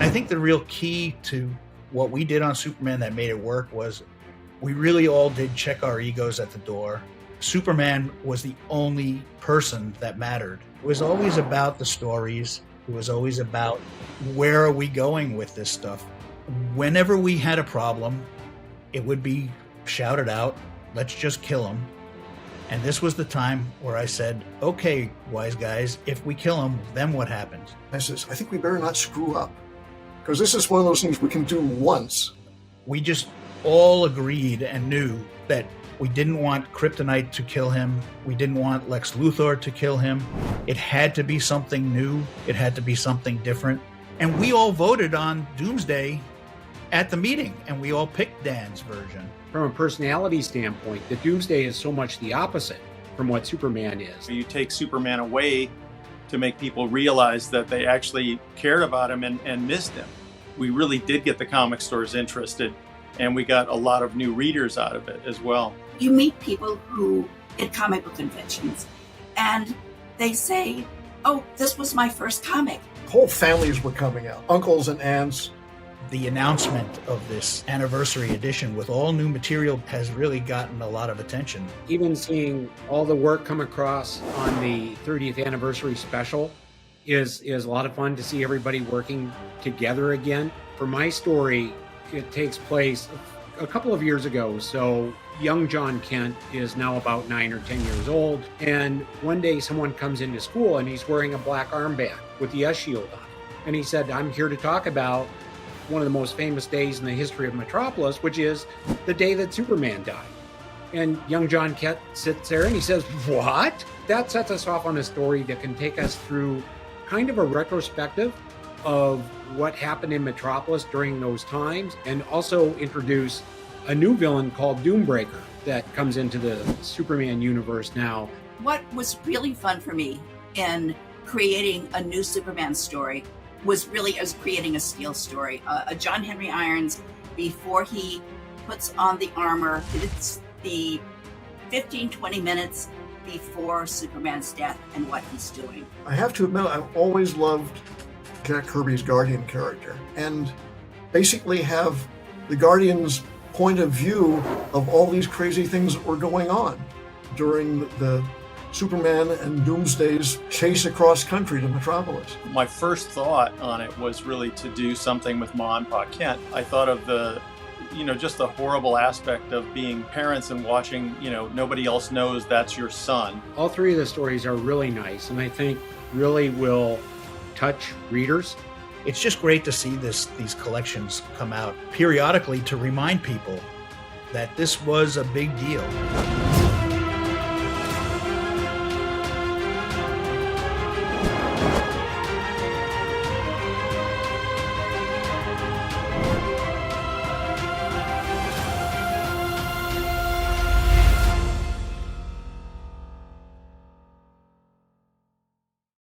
I think the real key to what we did on Superman that made it work was we really all did check our egos at the door. Superman was the only person that mattered. It was always about the stories. It was always about where are we going with this stuff. Whenever we had a problem, it would be shouted out, let's just kill him. And this was the time where I said, okay, wise guys, if we kill him, then what happens? I says, I think we better not screw up, because this is one of those things we can do once. We just all agreed and knew that we didn't want Kryptonite to kill him. We didn't want Lex Luthor to kill him. It had to be something new. It had to be something different. And we all voted on Doomsday at the meeting, and we all picked Dan's version. From a personality standpoint, the Doomsday is so much the opposite from what Superman is. You take Superman away to make people realize that they actually cared about him and missed him. We really did get the comic stores interested, and we got a lot of new readers out of it as well. You meet people who at comic book conventions, and they say, oh, this was my first comic. Whole families were coming out, uncles and aunts. The announcement of this anniversary edition with all new material has really gotten a lot of attention. Even seeing all the work come across on the 30th anniversary special is a lot of fun to see everybody working together again. For my story, it takes place a couple of years ago. So young John Kent is now about 9 or 10 years old. And one day someone comes into school and he's wearing a black armband with the S-shield on it. And he said, I'm here to talk about one of the most famous days in the history of Metropolis, which is the day that Superman died. And young John Kent sits there and he says, what? That sets us off on a story that can take us through kind of a retrospective of what happened in Metropolis during those times, and also introduce a new villain called Doombreaker that comes into the Superman universe now. What was really fun for me in creating a new Superman story was really as creating a Steel story. A John Henry Irons, before he puts on the armor, it's the 15-20 minutes before Superman's death and what he's doing. I have to admit, I've always loved Jack Kirby's Guardian character, and basically have the Guardian's point of view of all these crazy things that were going on during the Superman and Doomsday's chase across country to Metropolis. My first thought on it was really to do something with Ma and Pa Kent. I thought of just the horrible aspect of being parents and watching, nobody else knows that's your son. All three of the stories are really nice, and I think really will touch readers. It's just great to see these collections come out periodically to remind people that this was a big deal.